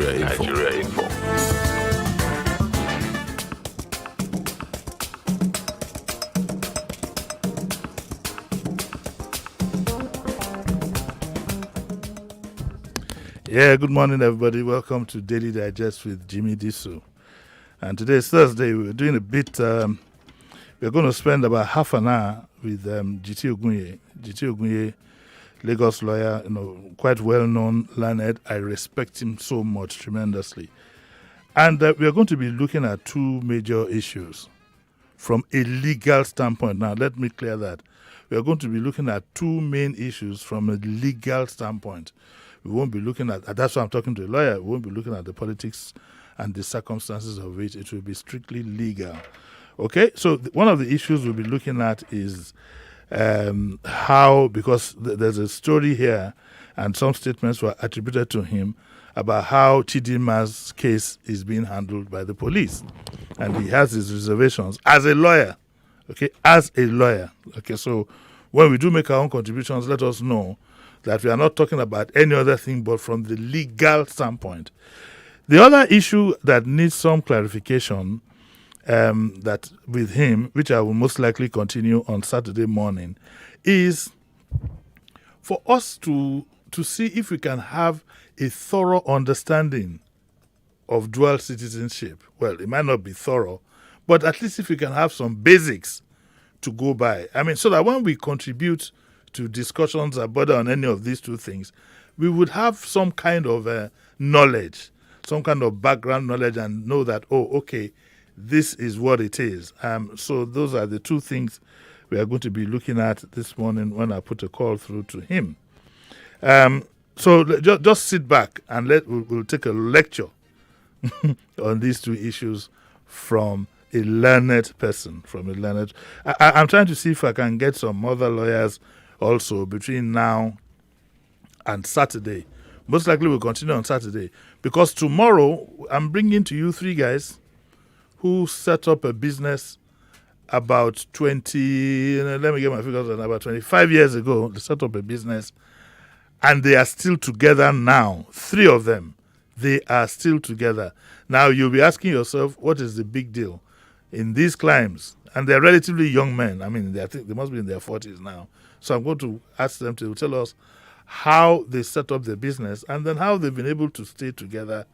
Nigeria Info. Yeah, good morning, everybody. Welcome to Daily Digest with Jimi Disu. And today is Thursday. We're doing a bit. We're going to spend about half an hour with GT Ogunye. GT Ogunye, Lagos lawyer, quite well known, learned. I respect him so much, tremendously. And we're going to be looking at two major issues from a legal standpoint. Now, let me clear that. We're going to be looking at two main issues from a legal standpoint. We won't be looking at, that's why I'm talking to a lawyer, we won't be looking at the politics and the circumstances of it. It will be strictly legal. Okay, so one of the issues we'll be looking at is how, because there's a story here and some statements were attributed to him about how Chidima's case is being handled by the police. And he has his reservations as a lawyer. Okay, as a lawyer. Okay, so when we do make our own contributions, let us know that we are not talking about any other thing but from the legal standpoint. The other issue that needs some clarification that with him, which I will most likely continue on Saturday morning, is for us to see if we can have a thorough understanding of dual citizenship. Well, it might not be thorough, but at least if we can have some basics to go by. I mean, so that when we contribute to discussions about on any of these two things, we would have some kind of knowledge, some kind of background knowledge, and know that, oh, okay, this is what it is. So those are the two things we are going to be looking at this morning when I put a call through to him. So just sit back and we'll take a lecture on these two issues from a learned person. I'm trying to see if I can get some other lawyers also between now and Saturday. Most likely we'll continue on Saturday because tomorrow I'm bringing to you three guys who set up a business about 25 years ago. They set up a business and they are still together now. Three of them, they are still together. Now you'll be asking yourself, what is the big deal in these climes? And they're relatively young men. I mean, I think they must be in their 40s now. So I'm going to ask them to tell us how they set up their business and then how they've been able to stay together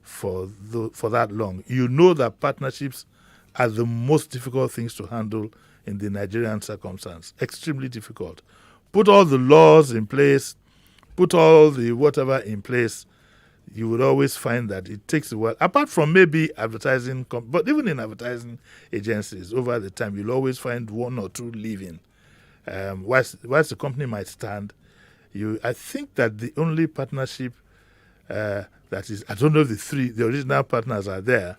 for that long. You know that partnerships are the most difficult things to handle in the Nigerian circumstance. Extremely difficult. Put all the laws in place, put all the whatever in place, you would always find that it takes a while. Apart from maybe advertising, but even in advertising agencies, over the time, you'll always find one or two leaving. Whilst the company might stand, I think that the only partnership that is, I don't know if the original partners are there,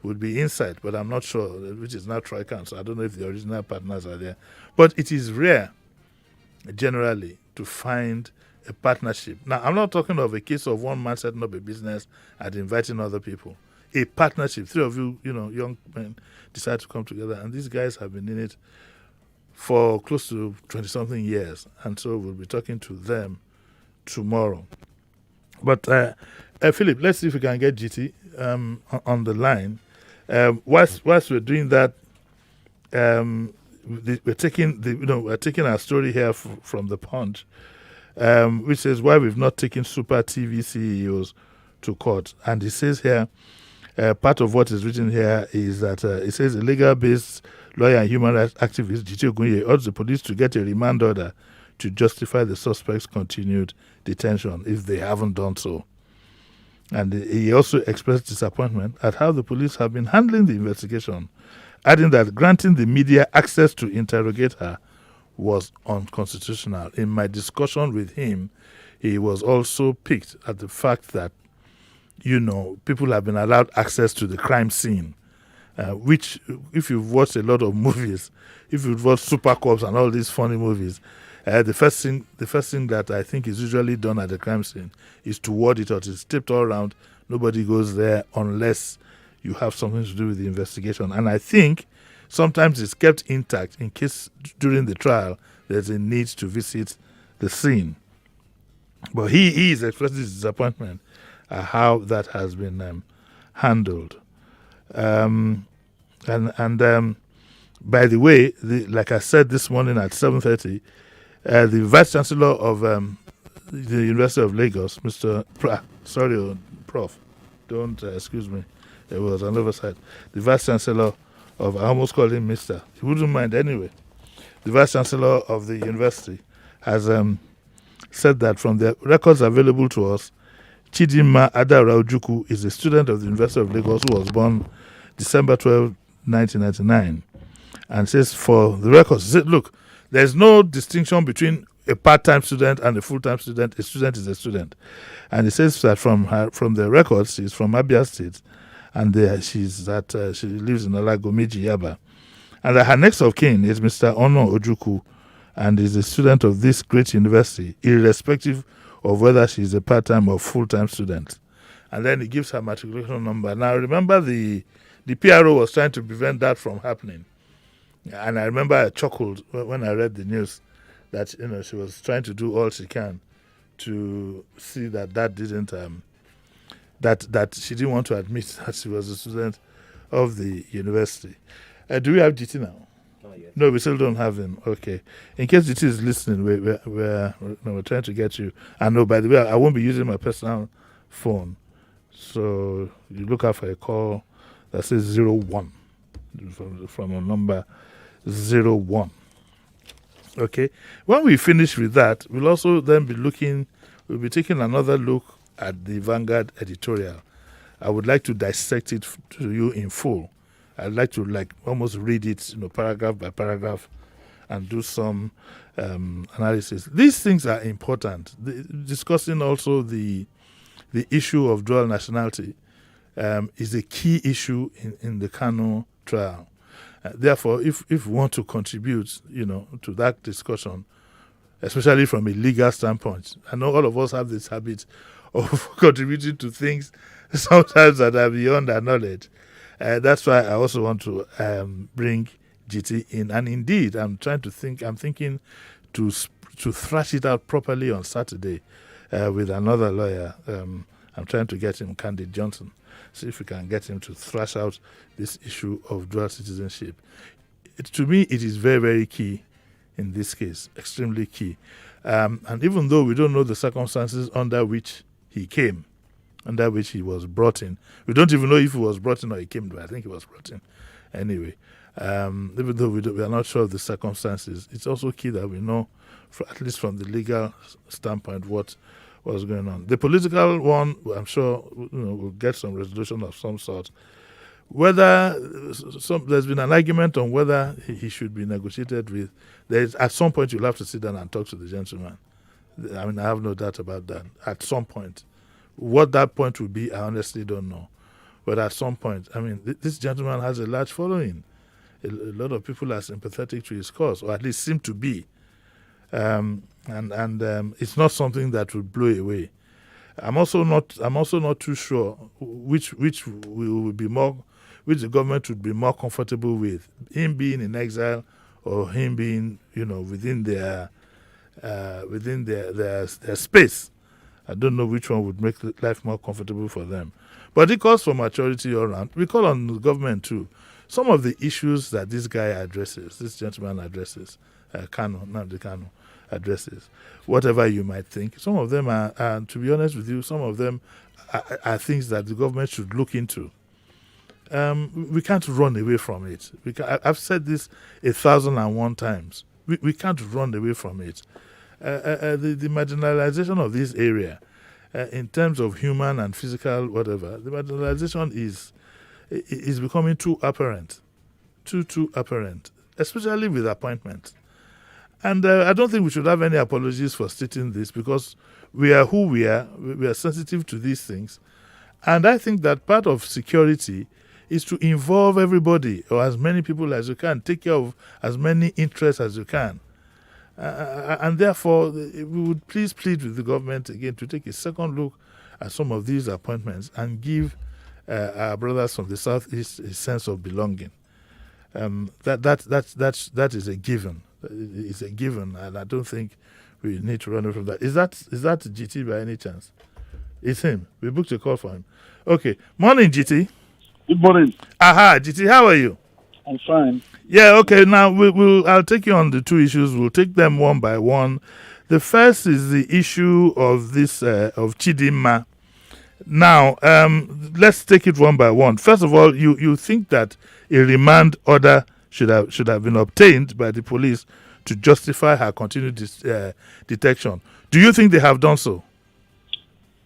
would be Insight, but I'm not sure, which is now Tricon, so I don't know if the original partners are there. But it is rare, generally, to find a partnership. Now, I'm not talking of a case of one man setting up a business and inviting other people. A partnership, three of you, young men, decide to come together, and these guys have been in it for close to 20-something years, and so we'll be talking to them tomorrow. But Philip, let's see if we can get GT on the line. Whilst we're doing that, we're taking our story here from the Punch, which says why we've not taken super TV CEOs to court, and it says here. Part of what is written here is that it says a legal-based lawyer and human rights activist, GT Ogunye, urged the police to get a remand order to justify the suspect's continued detention if they haven't done so. And he also expressed disappointment at how the police have been handling the investigation, adding that granting the media access to interrogate her was unconstitutional. In my discussion with him, he was also piqued at the fact that people have been allowed access to the crime scene, which, if you've watched a lot of movies, if you've watched Super Cops and all these funny movies, the first thing that I think is usually done at the crime scene is to ward it out. It's taped all around. Nobody goes there unless you have something to do with the investigation. And I think sometimes it's kept intact in case during the trial there's a need to visit the scene. But he is expressing his disappointment how that has been handled. And by the way, like I said this morning at 7:30, the Vice Chancellor of the University of Lagos, Prof. Don't excuse me. It was an oversight. The Vice Chancellor of, I almost called him Mr. He wouldn't mind anyway. The Vice Chancellor of the university has said that from the records available to us, Chidinma Adara Ojukwu is a student of the University of Lagos who was born December 12, 1999. And says for the records, he said, look, there's no distinction between a part-time student and a full-time student. A student is a student. And he says that from the records, she's from Abia State, and she lives in Alagomeji, Yaba. And her next of kin is Mr. Ono Ojukwu, and is a student of this great university, irrespective of whether she's a part-time or full-time student. And then he gives her matriculation number. Now, remember the PRO was trying to prevent that from happening. And I remember I chuckled when I read the news that she was trying to do all she can to see that didn't that she didn't want to admit that she was a student of the university. Do we have GT now? Not yet. No, we still don't have him. Okay. In case GT is listening, we're trying to get you. I know, by the way, I won't be using my personal phone. So you look out for a call that says 01 from a number 01. Okay. When we finish with that, we'll also then we'll be taking another look at the Vanguard editorial. I would like to dissect it to you in full. I'd like to almost read it, paragraph by paragraph, and do some analysis. These things are important. Discussing also the issue of dual nationality is a key issue in the Kano trial. Therefore, if we want to contribute, to that discussion, especially from a legal standpoint, I know all of us have this habit of contributing to things sometimes that are beyond our knowledge. That's why I also want to bring GT in. And indeed, I'm thinking to thrash it out properly on Saturday with another lawyer. I'm trying to get him, Candid Johnson. See if we can get him to thrash out this issue of dual citizenship. To me, it is very, very key in this case, extremely key. And even though we don't know the circumstances under which he came, under which he was brought in, we don't even know if he was brought in or he came. I think he was brought in anyway. Even though we are not sure of the circumstances, it's also key that we know, at least from the legal standpoint, what was going on. The political one, I'm sure, we'll get some resolution of some sort. Whether there's been an argument on whether he should be negotiated with, at some point you'll have to sit down and talk to the gentleman. I mean, I have no doubt about that. At some point. What that point will be, I honestly don't know. But at some point, I mean, this gentleman has a large following. A lot of people are sympathetic to his cause, or at least seem to be. And it's not something that will blow away. I'm also not too sure which the government would be more comfortable with, him being in exile or him being within their space. I don't know which one would make life more comfortable for them. But it calls for maturity all around. We call on the government too. Some of the issues that this gentleman addresses, Nnamdi Kanu addresses, whatever you might think, some of them are, to be honest with you, some of them are things that the government should look into. We can't run away from it. I've said this 1,001 times. We can't run away from it. The marginalization of this area, in terms of human and physical whatever, the marginalization is becoming too apparent, too apparent, especially with appointments. And I don't think we should have any apologies for stating this, because we are who we are. We are sensitive to these things. And I think that part of security is to involve everybody, or as many people as you can, take care of as many interests as you can. And therefore, we would please plead with the government again to take a second look at some of these appointments and give our brothers from the Southeast a sense of belonging. That is a given. It's a given, and I don't think we need to run away from that. Is that GT by any chance? It's him. We booked a call for him. Okay. Morning, GT. Good morning. Aha, GT, how are you? I'm fine. Yeah, okay. Now I'll take you on the two issues. We'll take them one by one. The first is the issue of this of Chidinma. Now, let's take it one by one. First of all, you think that a remand order should have been obtained by the police to justify her continued detection. Do you think they have done so?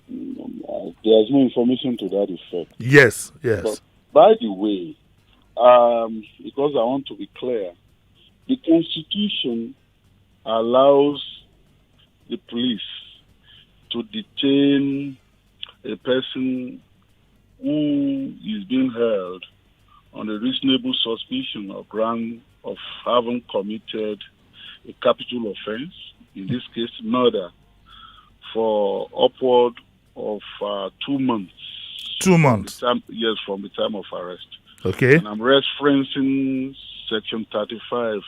There's no information to that effect. Yes. But by the way, because I want to be clear, the Constitution allows the police to detain a person who is being held on a reasonable suspicion or ground of having committed a capital offense, in this case murder, for upward of 2 months. 2 months? Yes, from the time of arrest. Okay. And I'm referencing Section 35,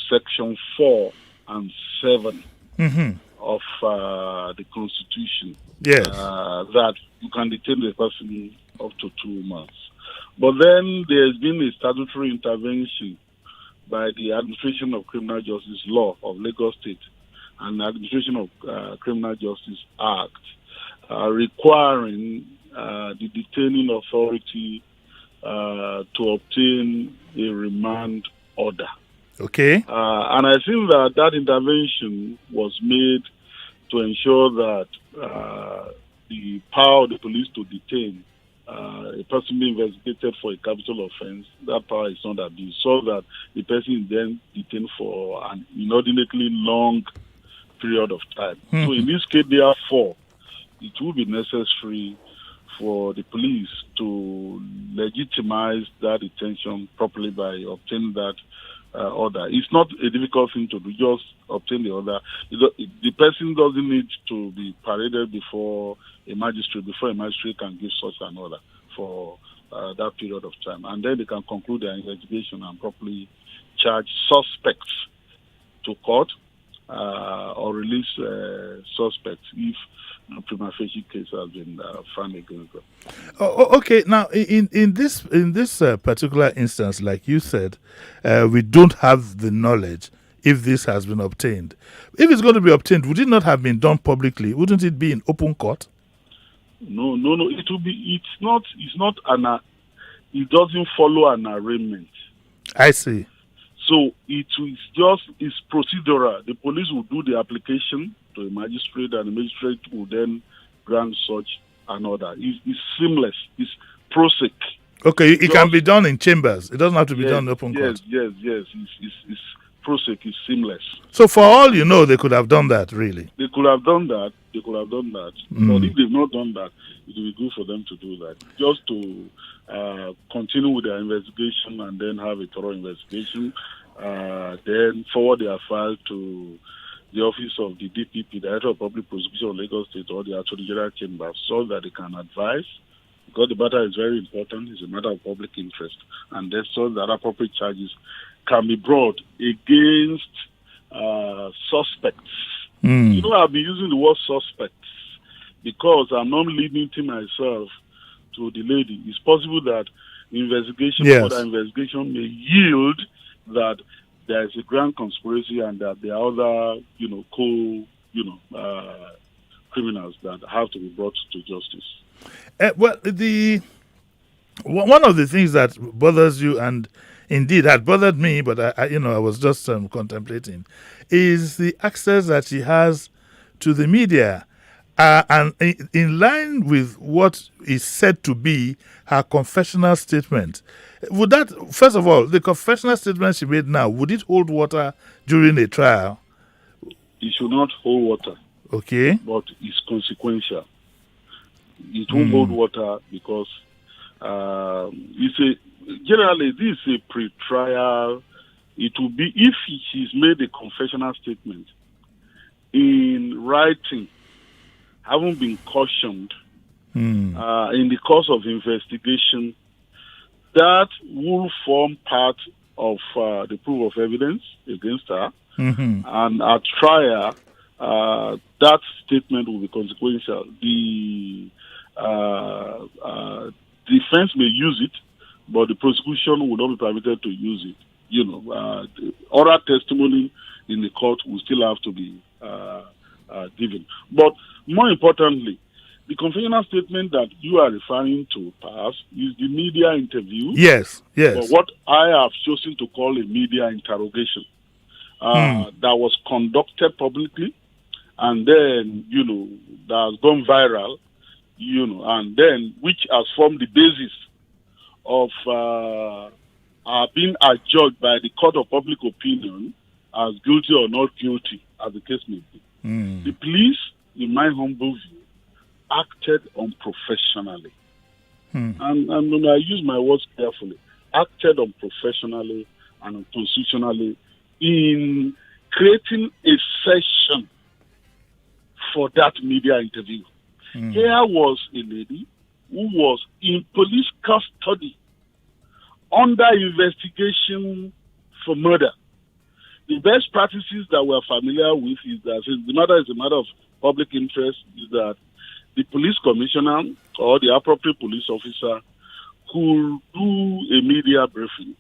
Section 4 and 7 of the Constitution. Yes. That you can detain the person up to 2 months. But then there's been a statutory intervention by the Administration of Criminal Justice Law of Lagos State and the Administration of Criminal Justice Act requiring the detaining authority to obtain a remand order. Okay. And I think that intervention was made to ensure that the power of the police to detain a person being investigated for a capital offense, that power is not abused, so that the person is then detained for an inordinately long period of time. So in this case, therefore, it will be necessary for the police to legitimize that detention properly by obtaining that order. It's not a difficult thing to do, just obtain the order. The person doesn't need to be paraded before a magistrate can give such an order for that period of time. And then they can conclude their investigation and properly charge suspects to court or release suspects if a prima facie case has been found against them. Okay. Now, in this particular instance, like you said, we don't have the knowledge if this has been obtained. If it's going to be obtained, would it not have been done publicly? Wouldn't it be in open court? No. It will be. It doesn't follow an arraignment. I see. So it's procedural. The police will do the application to a magistrate, and the magistrate will then grant such an order. It's seamless. It's prosec. Okay, it can be done in chambers. It doesn't have to be done in open court. Yes. It's prosec. It's seamless. So for all you know, they could have done that, really. They could have done that. But if they've not done that, it will be good for them to do that. Just to continue with their investigation and then have a thorough investigation. Then forward their file to the office of the DPP, Director of Public Prosecution of Lagos State, or the Attorney General Chamber, so that they can advise, because the matter is very important. It's a matter of public interest, and then so that appropriate charges can be brought against suspects. You know, I've been using the word suspects because I'm not limiting myself to the lady. It's possible that further investigation may yield that there is a grand conspiracy and that there are other, criminals that have to be brought to justice. One of the things that bothers you, and indeed had bothered me, but I was just contemplating, is the access that she has to the media. And in line with what is said to be her confessional statement, would that, first of all, the confessional statement she made now, would it hold water during a trial? It should not hold water. Okay. But it's consequential. It won't hold water because generally this is a pre-trial. It will be, if she's made a confessional statement in writing, having been cautioned in the course of investigation, that will form part of the proof of evidence against her. And at trial, that statement will be consequential. The defense may use it, but the prosecution will not be permitted to use it. The oral testimony in the court will still have to be given. But more importantly, the confessional statement that you are referring to, Pass, is the media interview. Yes, yes. But what I have chosen to call a media interrogation that was conducted publicly, and then, that has gone viral, and then which has formed the basis of being adjudged by the court of public opinion as guilty or not guilty, as the case may be. The police, in my humble view, acted unprofessionally. And I use my words carefully, acted unprofessionally and unconstitutionally in creating a session for that media interview. Here was a lady who was in police custody under investigation for murder. The best practices that we're familiar with is that, since the matter is a matter of public interest, is that the police commissioner or the appropriate police officer could do a media briefing,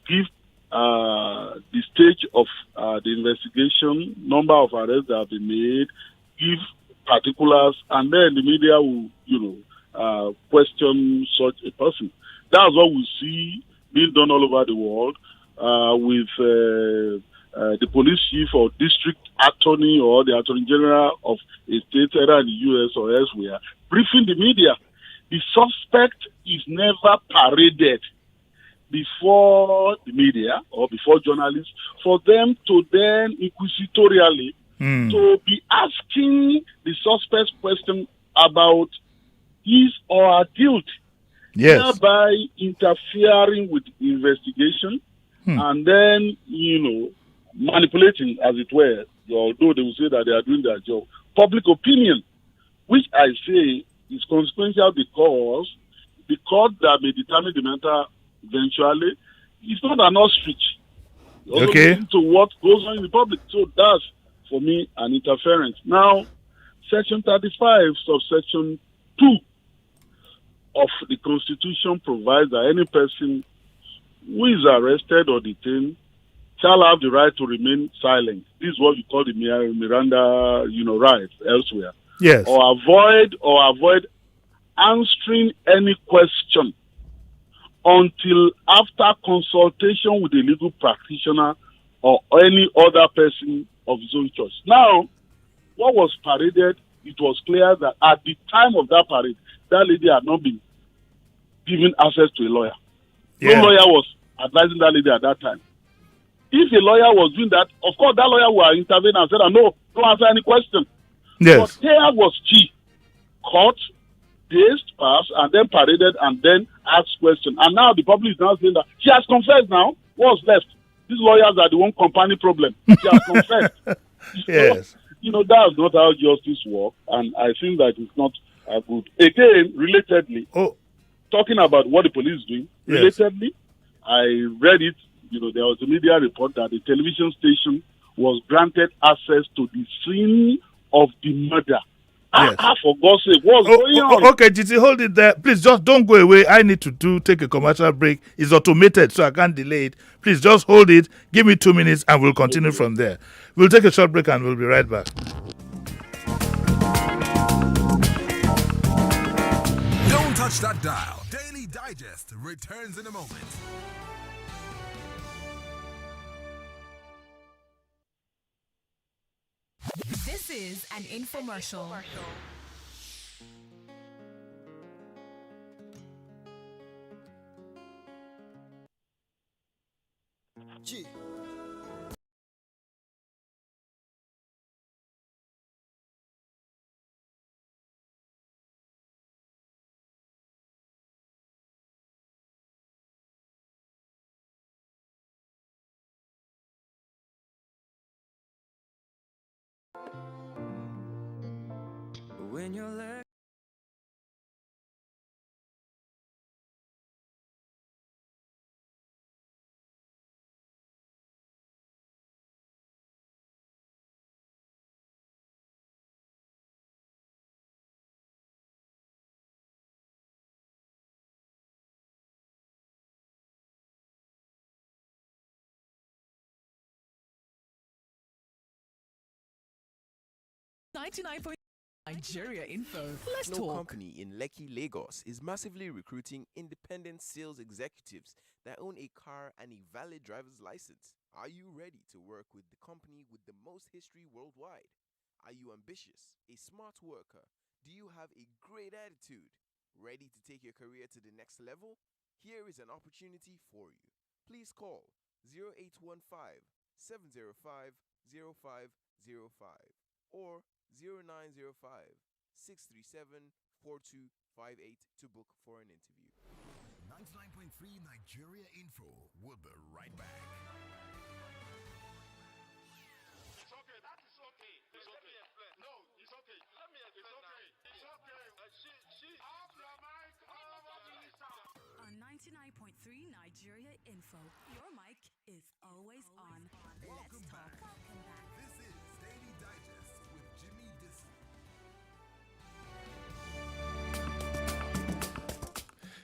give the stage of the investigation, number of arrests that have been made, give particulars, and then the media will, question such a person. That's what we see being done all over the world with the police chief or district attorney or the attorney general of a state, either in the U.S. or elsewhere, briefing the media. The suspect is never paraded before the media or before journalists for them to then inquisitorially to be asking the suspect's question about his or her guilt, thereby interfering with the investigation and then, manipulating, as it were, although they will say that they are doing their job, public opinion, which I say is consequential because the court that may determine the matter eventually is not an ostrich. Okay. To what goes on in the public. So that's, for me, an interference. Now, Section 35, subsection 2 of the Constitution provides that any person who is arrested or detained shall have the right to remain silent. This is what we call the Miranda, rights elsewhere. Yes. Or avoid answering any question until after consultation with a legal practitioner or any other person of his own choice. Now, what was paraded, it was clear that at the time of that parade, that lady had not been given access to a lawyer. No lawyer was advising that lady at that time. If a lawyer was doing that, of course, that lawyer would intervene and said, no, don't answer any question. Yes. But here was she, caught, dazed, passed, and then paraded, and then asked questions. And now the public is now saying that she has confessed now. What's left? These lawyers are the one company problem. She has confessed. Yes. So, that's not how justice works, and I think that it's not good. Again, relatedly, talking about what the police is doing, relatedly, I read it, there was a media report that the television station was granted access to the scene of the murder. Yes. For God's sake, what's going on? Okay, GT, hold it there. Please, just don't go away. I need to take a commercial break. It's automated, so I can't delay it. Please, just hold it. Give me 2 minutes, and we'll continue from there. We'll take a short break, and we'll be right back. Don't touch that dial. Daily Digest returns in a moment. This is an infomercial. G. When you're 99 Nigeria info. Let's No talk. company in Lekki, Lagos is massively recruiting independent sales executives that own a car and a valid driver's license. Are you ready to work with the company with the most history worldwide? Are you ambitious, a smart worker? Do you have a great attitude? Ready to take your career to the next level? Here is an opportunity for you. Please call 0815 705 0505 or 0905 637 4258 to book for an interview. 99.3 Nigeria Info. We'll be right back. It's okay. That is okay. It's okay. No, it's okay. Let me explain. It's okay. She. Off your mic. Over the sound. On 99.3 Nigeria info, your mic is always on. Welcome Let's talk. back. This is Daily Digest with Jimi Disu.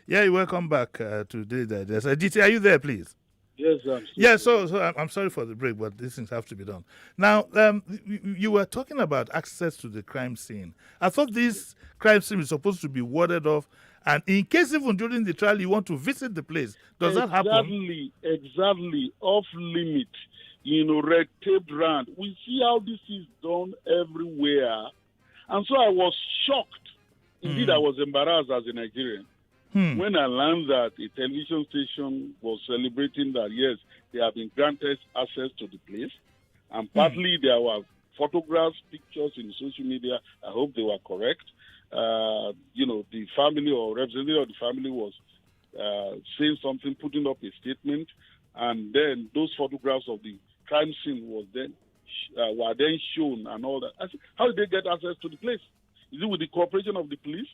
Yeah, welcome back to Daily Digest. GT, are you there, please? Yes, I'm Yeah, so I'm sorry for the break, but these things have to be done. Now, you were talking about access to the crime scene. I thought this crime scene is supposed to be warded off, and in case even during the trial you want to visit the place, does that happen? Exactly. Off limit, red taped round. We see how this is done everywhere. And so I was shocked. Indeed, I was embarrassed as a Nigerian. When I learned that a television station was celebrating that, yes, they have been granted access to the place, and partly there were photographs, pictures in social media. I hope they were correct. The family or representative of the family was saying something, putting up a statement, and then those photographs of the crime scene were then shown and all that. I said, how did they get access to the place? Is it with the cooperation of the police?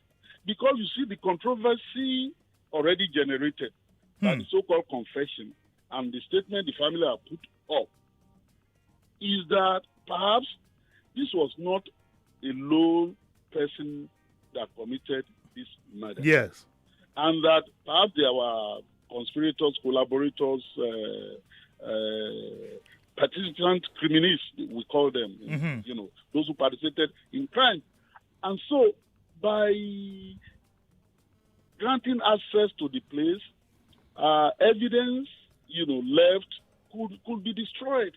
Because you see the controversy already generated by the so-called confession and the statement the family have put up is that perhaps this was not a lone person that committed this murder. Yes. And that perhaps there were conspirators, collaborators, participant criminals, we call them, those who participated in crime. And so, by granting access to the place, evidence, left could be destroyed.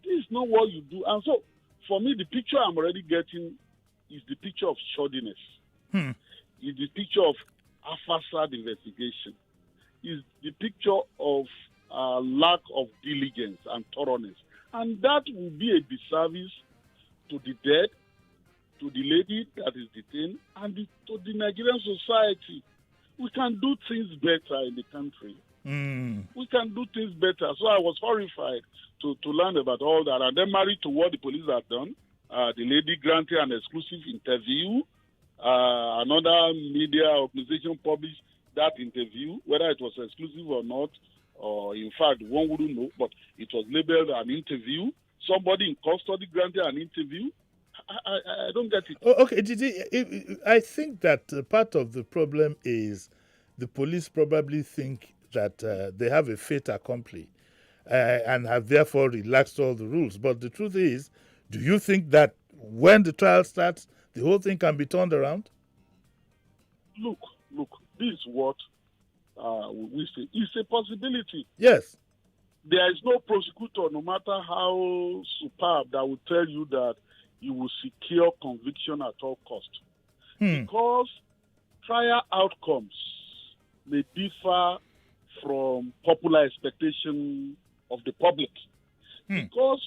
This is not what you do. And so, for me, the picture I'm already getting is the picture of shoddiness. Is the picture of a facade investigation. Is the picture of lack of diligence and thoroughness. And that will be a disservice to the dead, to the lady that is detained, and to the Nigerian society. We can do things better in the country. We can do things better. So I was horrified to learn about all that. And then married to what the police had done, the lady granted an exclusive interview. Another media organization published that interview, whether it was exclusive or not, or in fact, one wouldn't know, but it was labeled an interview. Somebody in custody granted an interview. I don't get it. Okay, I think that part of the problem is the police probably think that they have a fait accompli and have therefore relaxed all the rules. But the truth is, do you think that when the trial starts, the whole thing can be turned around? Look, this is what we say. It's a possibility. Yes. There is no prosecutor, no matter how superb, that will tell you that you will secure conviction at all cost. Because trial outcomes may differ from popular expectation of the public. Because,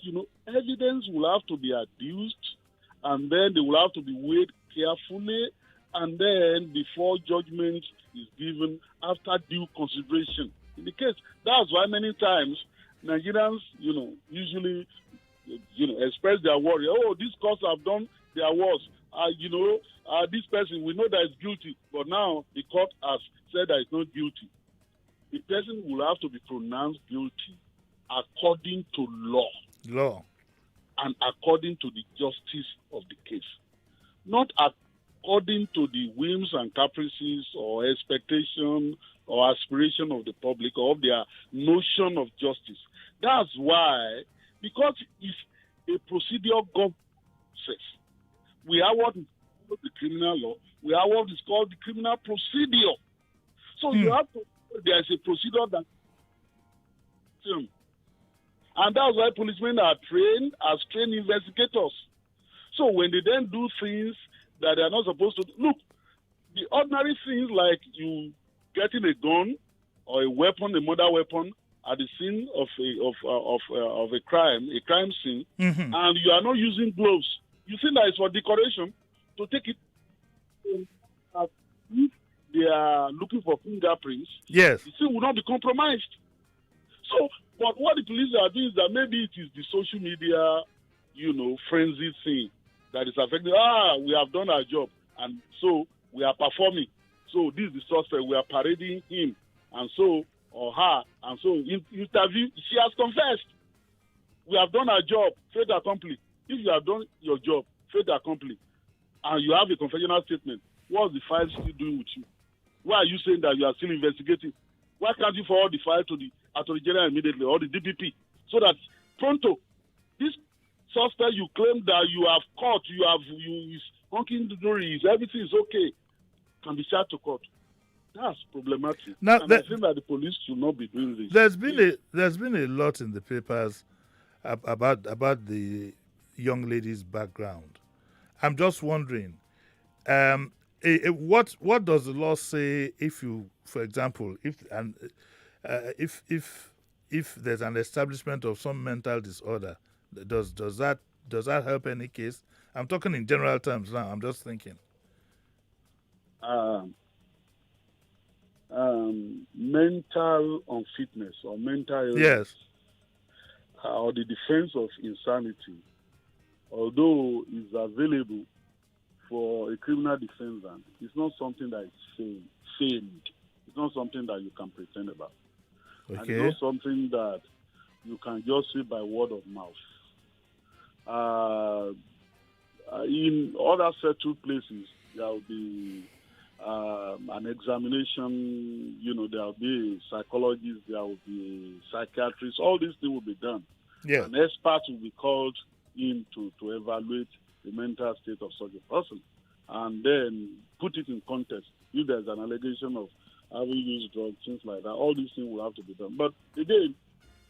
evidence will have to be adduced, and then they will have to be weighed carefully, and then before judgment is given after due consideration. In the case, that's why many times Nigerians, usually express their worry. Oh, these courts have done their worst. This person, we know that is guilty, but now the court has said that it's not guilty. The person will have to be pronounced guilty according to law. And according to the justice of the case. Not according to the whims and caprices or expectation or aspiration of the public or of their notion of justice. That's why, because it's a procedural government, We have what is called the criminal law. We have what is called the criminal procedure. So you have to, there's a procedure that, and that's why policemen are trained as trained investigators. So when they then do things that they are not supposed to do, look, the ordinary things like you getting a gun or a weapon, a murder weapon, at the scene of a crime scene, and you are not using gloves. You think that it's for decoration to take it. If they are looking for fingerprints, Yes. the scene will not be compromised. So, but what the police are doing is that maybe it is the social media, frenzy thing that is affecting. We have done our job, and so we are performing. So this is the suspect. We are parading him, and so or her, and so in interview she has confessed. We have done our job, fait accompli. If you have done your job, fait accompli, and you have a confessional statement, what's the file still doing with you? Why are you saying that you are still investigating? Why can't you forward the file to the Attorney General immediately or the DPP so that pronto, this suspect you claim that you have caught, is honking the door, everything is okay, can be charged to court. That's problematic. Now, and I think that the police should not be doing this. There's been a lot in the papers about the young lady's background. I'm just wondering, what does the law say if you, for example, if there's an establishment of some mental disorder, does that help any case? I'm talking in general terms now. I'm just thinking. Mental unfitness or mental illness, yes, or the defense of insanity, although is available for a criminal defendant, it's not something that is feigned. It's not something that you can pretend about. Okay. And it's not something that you can just say by word of mouth. In other settled places, there will be an examination, there will be a psychologist, there will be a psychiatrist, all these things will be done. Yeah. An expert will be called in to evaluate the mental state of such a person and then put it in context. If there's an allegation of having used drugs, things like that, all these things will have to be done. But again,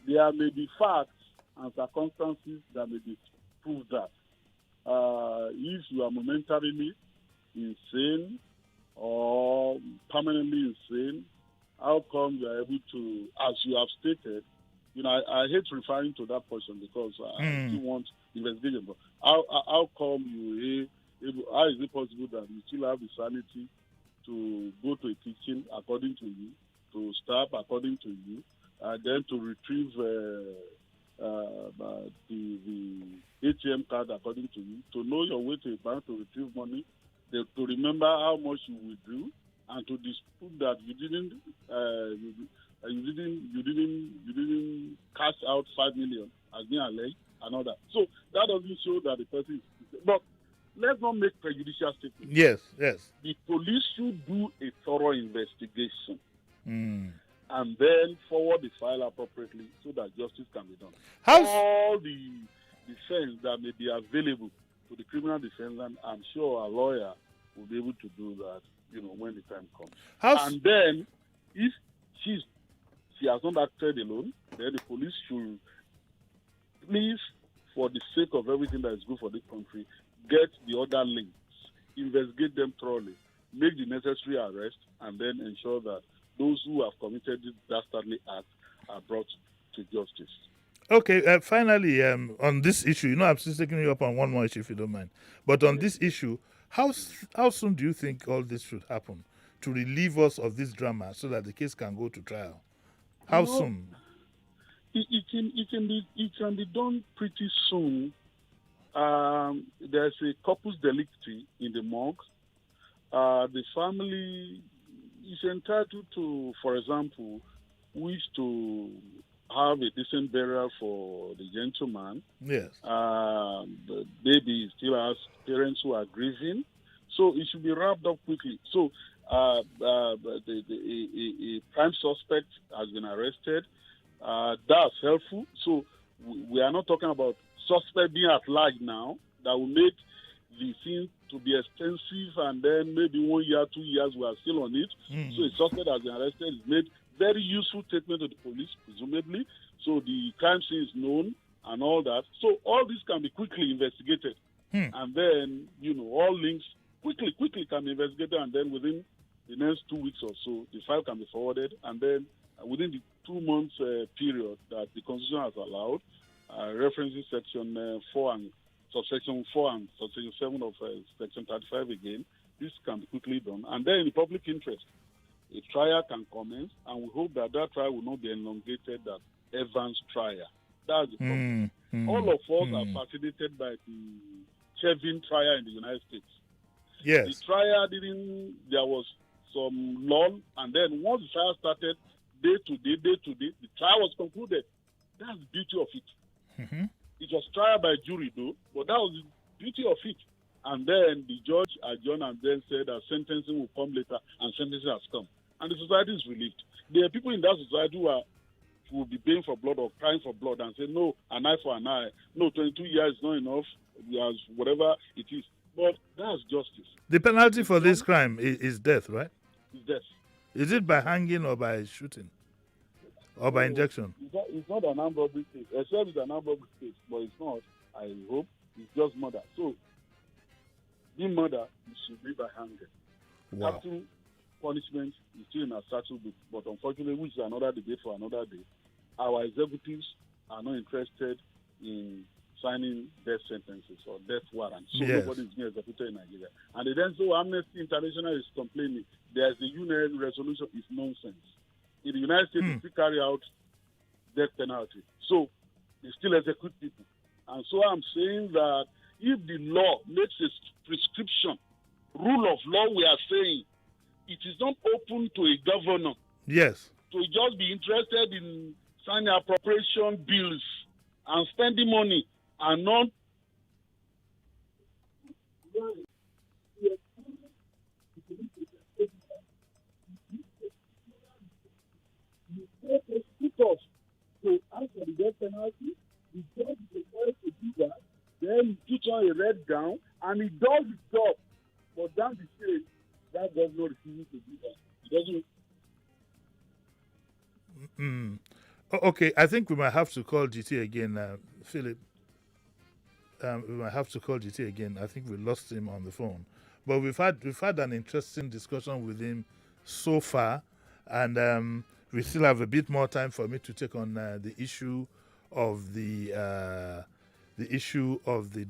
there may be facts and circumstances that may prove that. If you are momentarily insane or permanently insane, how come you are able to, as you have stated, I hate referring to that person because I still want investigation. But how come how is it possible that you still have the sanity to go to a kitchen according to you, to stab according to you, and then to retrieve the ATM card according to you, to know your way to a bank to retrieve money, to remember how much you withdrew, and to dispute that you didn't cash out 5 million as being alleged and all that. So that doesn't show that the person is. But let's not make prejudicial statements. Yes. The police should do a thorough investigation and then forward the file appropriately so that justice can be done. All the defense that may be available to the criminal defendant, I'm sure a lawyer will be able to do that, when the time comes. And then, if she has not acted alone, then the police should please, for the sake of everything that is good for this country, get the other links, investigate them thoroughly, make the necessary arrest, and then ensure that those who have committed this dastardly act are brought to justice. Okay, finally, on this issue, I'm still taking you up on one more issue if you don't mind. But on this issue, how soon do you think all this should happen to relieve us of this drama so that the case can go to trial? How soon? It can be done pretty soon. There's a corpus delicti in the morgue. The family is entitled to, for example, wish to have a decent burial for the gentleman. Yes. The baby still has parents who are grieving, so it should be wrapped up quickly. So a prime suspect has been arrested. That's helpful. So we are not talking about suspect being at large now. That will make the thing to be extensive, and then maybe 1 year, 2 years, we are still on it. So a suspect has been arrested, is made very useful statement to the police, presumably. So the crime scene is known and all that. So all this can be quickly investigated. And then, all links quickly can be investigated, and then within the next 2 weeks or so, the file can be forwarded, and then within the 2 months period that the Constitution has allowed, referencing Section 4 and Subsection 4 and Subsection 7 of Section 35 again, this can be quickly done. And then in the public interest, a trial can commence, and we hope that trial will not be elongated as Evans' trial. That's the problem. All of us are fascinated by the Chevin trial in the United States. Yes. The trial there was some lull, and then once the trial started, day to day, the trial was concluded. That's the beauty of it. It was trial by jury, though, but that was the beauty of it. And then the judge adjourned and then said that sentencing will come later, and sentencing has come. And the society is relieved. There are people in that society who will be paying for blood or crying for blood and say, no, an eye for an eye. No, 22 years is not enough, whatever it is. But that's justice. The penalty for this crime is death, right? It's death. Is it by hanging or by shooting? Or by injection? It's not an armed robbery case, except it's an armed robbery case, but it's not, I hope. It's just murder. So, being murder, it should be by hanging. Wow. Capital punishment is still in a statute book, but unfortunately, which is another debate for another day, our executives are not interested in signing death sentences or death warrants. So nobody is being executed in Nigeria. And they then say, Amnesty International is complaining. There's a UN resolution. It's nonsense. In the United States, they still carry out death penalty. So they still execute people. And so I'm saying that if the law makes a prescription, rule of law, we are saying, it is not open to a governor. Yes. To just be interested in signing appropriation bills and spending money and not to ask for the death penalty. The judge is required to do that. Then he puts on a red gown and he does his job. But down the street, that governor refuses to do that. He doesn't. Okay, I think we might have to call GT again, Philip. We might have to call GT again. I think we lost him on the phone, but we've had an interesting discussion with him so far, and we still have a bit more time for me to take on the issue of the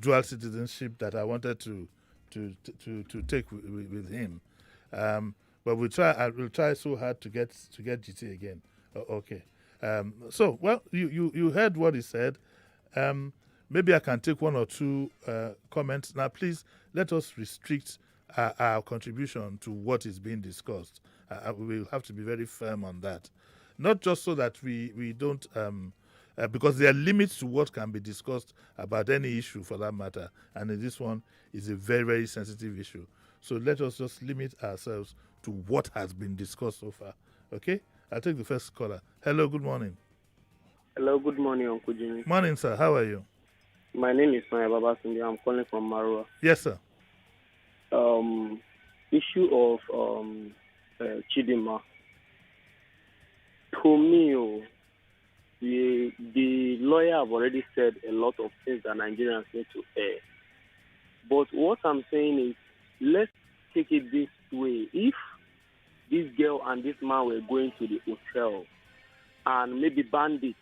dual citizenship that I wanted to take with him. But I will try so hard to get GT again. Okay. So, well, you heard what he said. Maybe I can take one or two comments. Now, please, let us restrict our contribution to what is being discussed. We will have to be very firm on that. Not just so that we don't, because there are limits to what can be discussed about any issue for that matter. And this one is a very, very sensitive issue. So let us just limit ourselves to what has been discussed so far. Okay? I'll take the first caller. Hello, good morning. Hello, good morning, Uncle Jimmy. Morning, sir. How are you? My name is Maya Babasunde. I'm calling from Marua. Yes, sir. Issue of Chidinma. To me, the lawyer have already said a lot of things that Nigerians need to air. But what I'm saying is, let's take it this way. If this girl and this man were going to the hotel and maybe bandits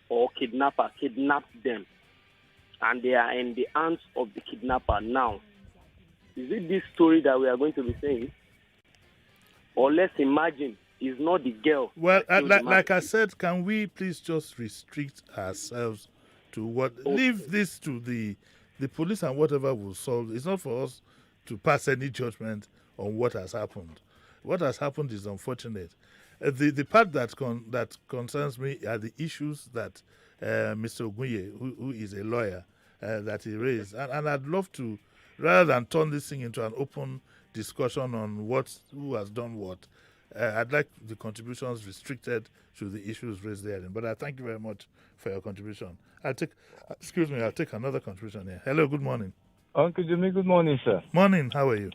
or kidnapper kidnapped them and they are in the hands of the kidnapper now, is it this story that we are going to be saying? Or let's imagine it's not the girl. Well, like I said, can we please just restrict ourselves to what? Okay. Leave this to the police and whatever will solve. It's not for us to pass any judgment on what has happened. What has happened is unfortunate. The part that concerns me are the issues that Mr. Ogunye, who is a lawyer, that he raised. And I'd love to, rather than turn this thing into an open discussion on who has done what, I'd like the contributions restricted to the issues raised therein. But I thank you very much for your contribution. I'll take another contribution here. Hello, good morning. Uncle Jimmy, good morning, sir. Morning, how are you?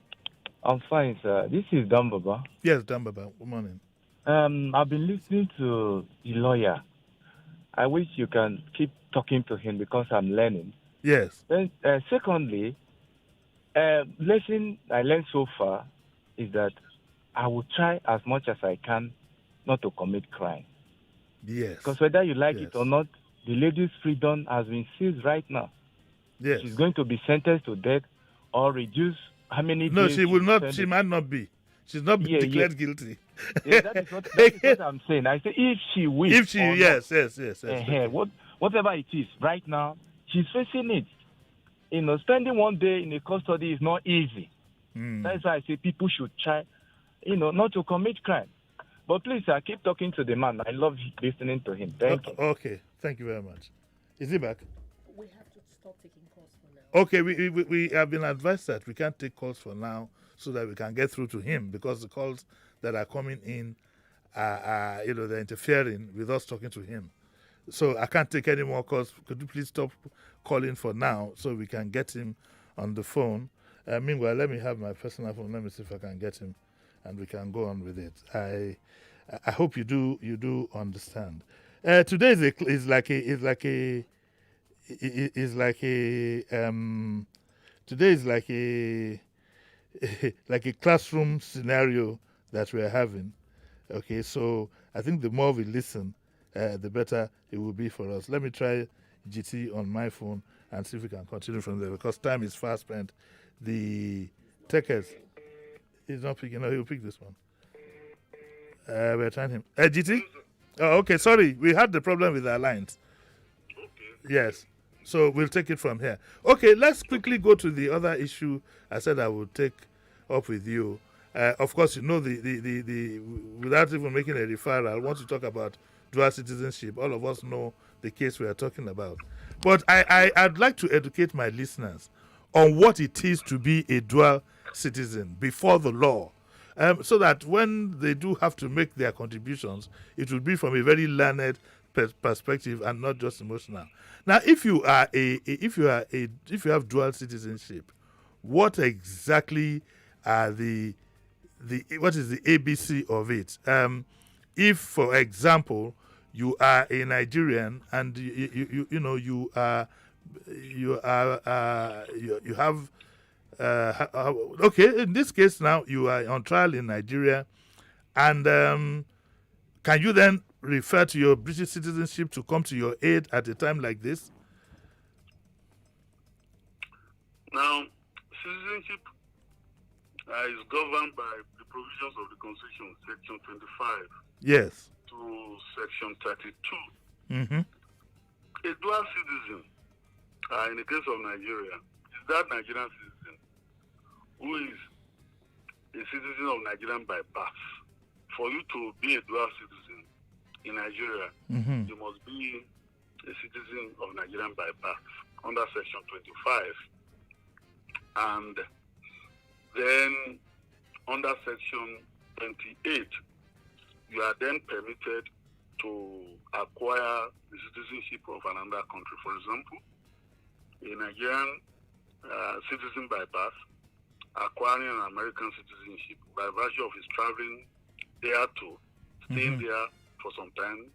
I'm fine, sir. This is Dan Baba. Yes, Dan Baba, good morning. I've been listening to the lawyer. I wish you can keep talking to him because I'm learning. Yes. Then, secondly, lesson I learned so far is that I will try as much as I can not to commit crime. Yes. Because whether you like Yes. it or not, the lady's freedom has been seized right now. Yes. She's going to be sentenced to death or reduce how many No, days she will not. spend She it. might not be. She's not been declared guilty. Yeah, that is what I'm saying. I say if she will. If she, or yes, not, yes. Okay. whatever it is, right now, she's facing it. Spending one day in a custody is not easy. That's why I say people should try, not to commit crime. But please, I keep talking to the man. I love listening to him. Thank you. Okay, thank you very much. Is he back? We have to stop taking calls for now. Okay, we have been advised that we can't take calls for now so that we can get through to him because the calls that are coming in are they're interfering with us talking to him. So I can't take any more calls. Could you please stop calling for now so we can get him on the phone? Meanwhile, let me have my personal phone. Let me see if I can get him, and we can go on with it. I hope you do understand. Today is like a today is like a like a classroom scenario that we're having. Okay, so I think the more we listen, the better it will be for us. Let me try GT on my phone and see if we can continue from there because time is fast spent. The techers is not picking. No, he'll pick this one. We're trying him. GT? Oh, okay, sorry. We had the problem with our lines. Okay. Yes. So we'll take it from here. Okay, let's quickly go to the other issue I said I would take up with you. Of course, the without even making a referral, I want to talk about dual citizenship. All of us know the case we are talking about. But I'd like to educate my listeners on what it is to be a dual citizen before the law. So that when they do have to make their contributions, it will be from a very learned perspective and not just emotional. Now, if you have dual citizenship, what exactly are what is the ABC of it? If, for example, you are a Nigerian and you have okay, in this case now you are on trial in Nigeria, and can you then refer to your British citizenship to come to your aid at a time like this? Now, citizenship is governed by the provisions of the Constitution, Section 25 Yes. to Section 32. Mm-hmm. A dual citizen, in the case of Nigeria, is that Nigerian citizen who is a citizen of Nigeria by birth. For you to be a dual citizen in Nigeria, you must be a citizen of Nigeria by birth under Section 25. And then under Section 28, you are then permitted to acquire the citizenship of another country. For example, a Nigerian citizen by birth acquiring an American citizenship by virtue of his traveling there to, staying there for some time,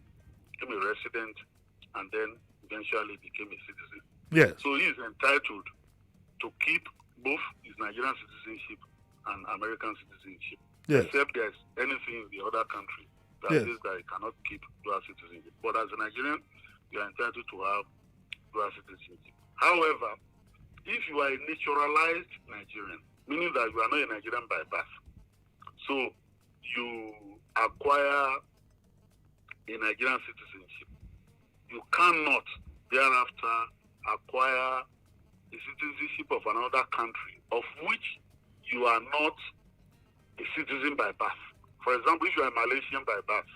became a resident, and then eventually became a citizen. Yes. So he is entitled to keep both his Nigerian citizenship and American citizenship, Yes. except there's anything in the other country that Yes. says that he cannot keep dual citizenship. But as a Nigerian, you are entitled to have dual citizenship. However, if you are a naturalized Nigerian, meaning that you are not a Nigerian by birth, so you acquire a Nigerian citizenship, you cannot thereafter acquire the citizenship of another country of which you are not a citizen by birth. For example, if you are a Malaysian by birth,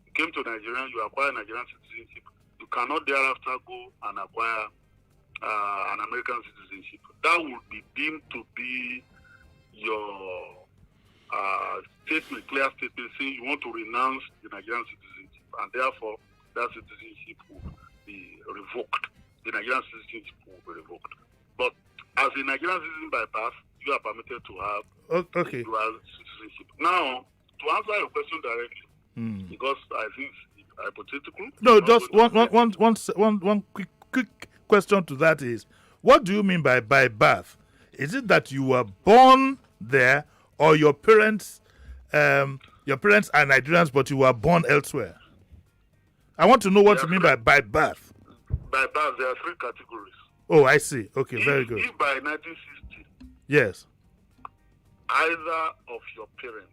you came to Nigeria, you acquire Nigerian citizenship, you cannot thereafter go and acquire an American citizenship. That would be deemed to be your statement, clear statement saying you want to renounce the Nigerian citizenship, and therefore that citizenship will be revoked. The Nigerian citizenship will be revoked. But as a Nigerian citizen by birth, you are permitted to have okay. dual citizenship. Now, to answer your question directly, because I think it's hypothetical. No, just one quick question to that is, what do you mean by birth? Is it that you were born there, or your parents are Nigerians but you were born elsewhere? I want to know what you mean by birth. By birth, there are three categories. Oh, I see. Okay, very good. If by 1960, yes, either of your parents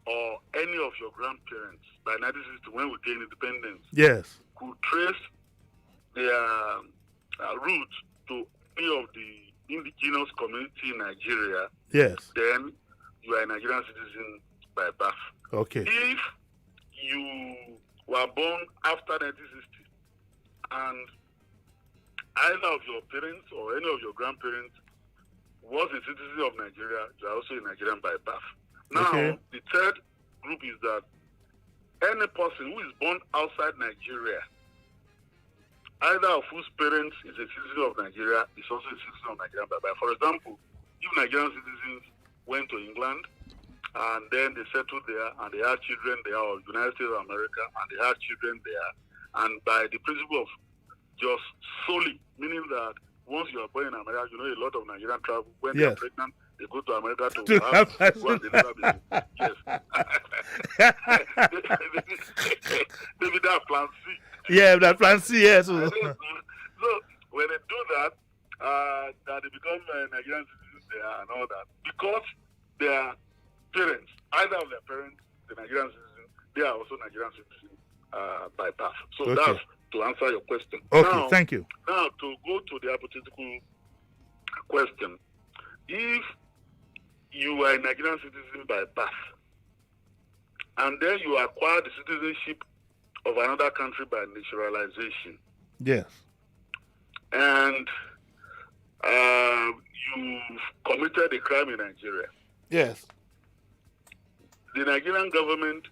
or any of your grandparents by 1960, when we gained independence, yes, could trace their roots to any of the indigenous community in Nigeria, yes, then you are a Nigerian citizen by birth. Okay. If you were born after 1960 and either of your parents or any of your grandparents was a citizen of Nigeria, you are also a Nigerian by birth. Now, the third group is that any person who is born outside Nigeria, either of whose parents is a citizen of Nigeria, is also a citizen of Nigeria by birth. For example, if Nigerian citizens went to England and then they settled there and they had children there, or United States of America and they had children there, and by the principle of just solely, meaning that once you are born in America, you know a lot of Nigerian travel, when they are pregnant, they go to America to have what they never been. Yes. They be that plan C. Yeah, that plan C, yes. So when they do that, that they become Nigerian citizens there and all that, because their parents, either of their parents, the Nigerian citizen, they are also Nigerian citizens by birth. So that's to answer your question. Okay, now, thank you. Now, to go to the hypothetical question, if you are a Nigerian citizen by birth, and then you acquire the citizenship of another country by naturalization, yes, and you've committed a crime in Nigeria, yes, the Nigerian government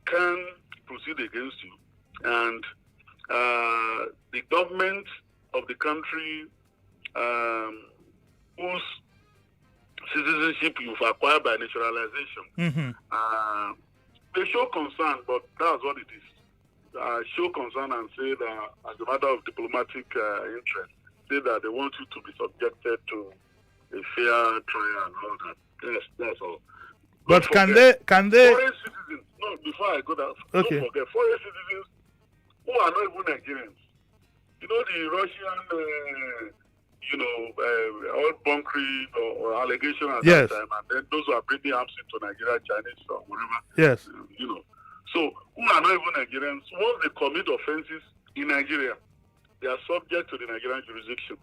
can proceed against you, and the government of the country whose citizenship you've acquired by naturalization, they show concern, but that's what it is. Show concern and say that as a matter of diplomatic interest, say that they want you to be subjected to a fair trial and all that. Yes, that's all. But can they? Foreign citizens, no, before I go down, don't forget, foreign citizens who are not even Nigerians. You know, the Russian, oil bunkering or allegation at that time, and then those who are bringing arms into Nigeria, Chinese or whatever. Yes. So who are not even Nigerians, once they commit offenses in Nigeria, they are subject to the Nigerian jurisdiction.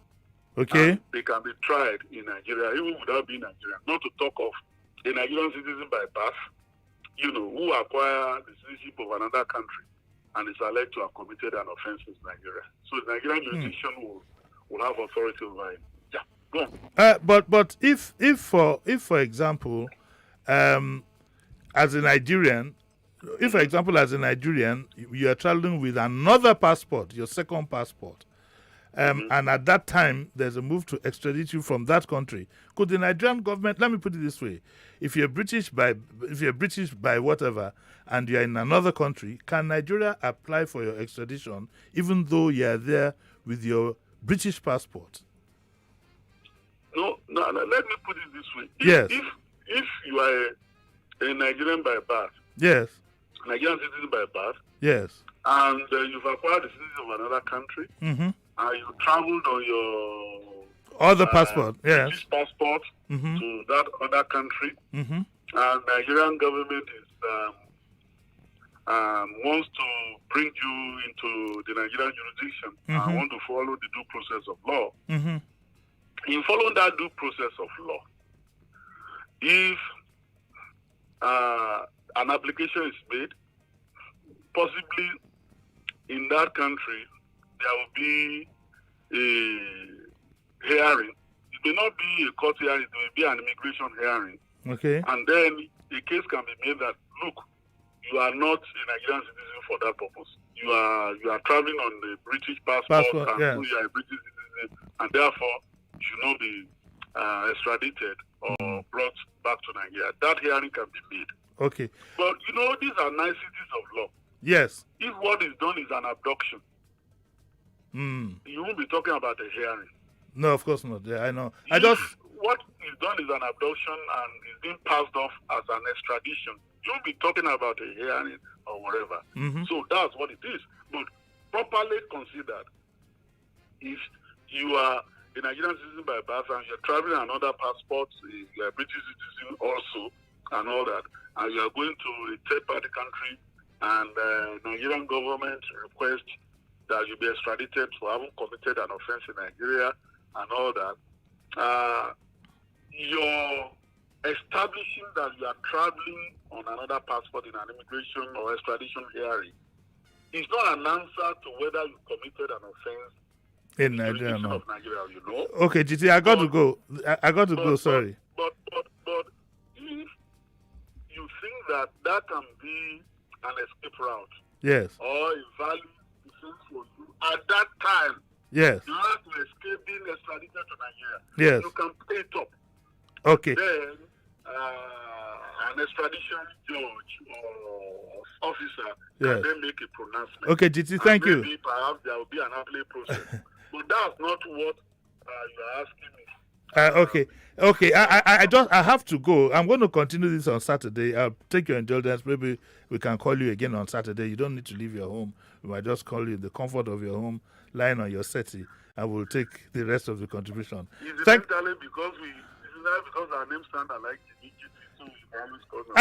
Okay. And they can be tried in Nigeria, even without being Nigerian. Not to talk of a Nigerian citizen by birth, who acquire the citizenship of another country and is alleged to have committed an offense in Nigeria. So the Nigerian jurisdiction will have authority over him. Yeah, go on. But if for example, as a Nigerian, you are traveling with another passport, your second passport, and at that time there's a move to extradite you from that country, could the Nigerian government, let me put it this way, if you're British by whatever and you're in another country, can Nigeria apply for your extradition even though you're there with your British passport? No, let me put it this way. If you are a Nigerian by birth, yes, Nigerian citizen by birth, yes, and you've acquired the citizenship of another country, and you traveled on your other passport, British passport to that other country, and Nigerian government is wants to bring you into the Nigerian jurisdiction and want to follow the due process of law. In following that due process of law, if an application is made, possibly in that country, there will be a hearing. It may not be a court hearing, it may be an immigration hearing. Okay. And then a case can be made that, look, you are not a Nigerian citizen for that purpose. You are traveling on the British passport and so you are a British citizen, and therefore should not be extradited or brought back to Nigeria. That hearing can be made. Okay. But, these are niceties of law. Yes. If what is done is an abduction, you won't be talking about a hearing. No, of course not. Yeah, I know. What is done is an abduction and is being passed off as an extradition. You'll be talking about a hearing or whatever. So that's what it is. But properly considered, if you are a Nigerian citizen by birth and you're traveling another passport, you're a British citizen also, and all that, and you are going to a third-party country, and the Nigerian government requests that you be extradited for having committed an offense in Nigeria and all that, you're establishing that you are traveling on another passport in an immigration or extradition hearing is not an answer to whether you committed an offense in Nigeria. No. Of Nigeria, Okay, GT, I got to go. I got to go. Sorry. But if you think that can be an escape route, yes, or a valid defense for you at that time, yes, you have to escape being extradited to Nigeria. Yes, you can pay it up. Okay. Then an extradition judge or officer can then make a pronouncement. Okay, GT, thank you. Maybe perhaps there will be an appellate process. But that's not what you are asking me. Okay. I have to go. I'm going to continue this on Saturday. I'll take your indulgence. Maybe we can call you again on Saturday. You don't need to leave your home. We might just call you in the comfort of your home, lying on your settee, and we'll take the rest of the contribution. Incidentally, because our names sound alike, Jimi Disu, so we always call them.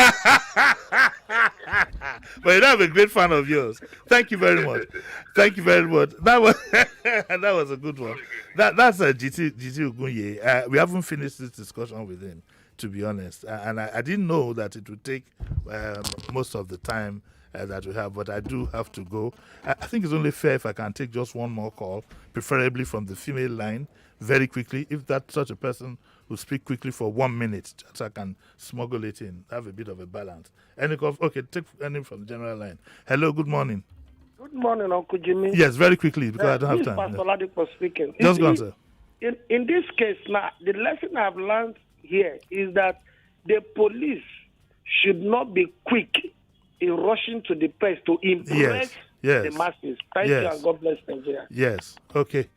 But you know, I'm a great fan of yours. Thank you very much. Thank you very much. That was a good one. That's a GT Ogunye. We haven't finished this discussion with him, to be honest. And I didn't know that it would take most of the time that we have, but I do have to go. I think it's only fair if I can take just one more call, preferably from the female line, very quickly. If that such a person will speak quickly for 1 minute, so I can smuggle it in, have a bit of a balance. Any call? Okay, take any from the general line. Hello, good morning. Good morning, Uncle Jimmy. Yes, very quickly, because I don't have time. Pastor Ladipo speaking. Just go on, sir. In this case, now, the lesson I've learned here is that the police should not be quick in rushing to the press to impress the masses. Thank you, and God bless Nigeria. Yes, okay.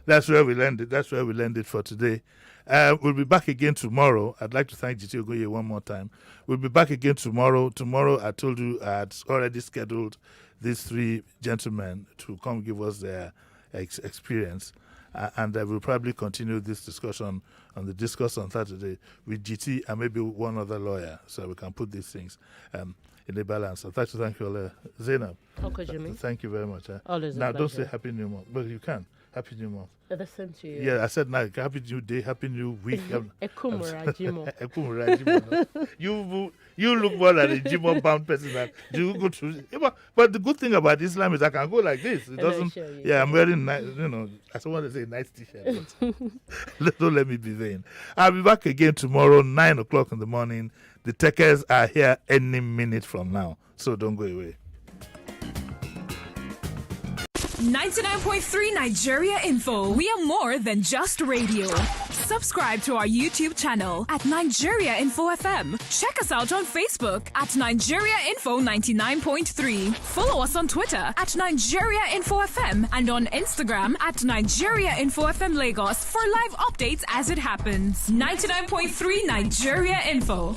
That's where we landed. That's where we landed for today. We'll be back again tomorrow. I'd like to thank GT Ogunye one more time. We'll be back again tomorrow. Tomorrow, I told you I had already scheduled these three gentlemen to come give us their experience. And we'll probably continue this discussion on the Discuss on Saturday with GT and maybe one other lawyer, so we can put these things in a balance. So thank you, Zainab. Okay, Jimmy. Thank you very much. Always now, a don't say Happy New Month, but you can. Happy New Month. The same to you. Yeah, I said now, Happy New Day, Happy New Week. Ekumura Jimo. You look more like a Jimo bound person than you go to. But the good thing about Islam is I can go like this. It doesn't. I'm wearing I don't want to say nice t-shirt. But don't let me be vain. I'll be back again tomorrow, 9 o'clock in the morning. The techers are here any minute from now, so don't go away. 99.3 Nigeria Info. We are more than just radio. Subscribe to our YouTube channel at Nigeria Info FM. Check us out on Facebook at Nigeria Info 99.3. Follow us on Twitter at Nigeria Info FM and on Instagram at Nigeria Info FM Lagos for live updates as it happens. 99.3 Nigeria Info.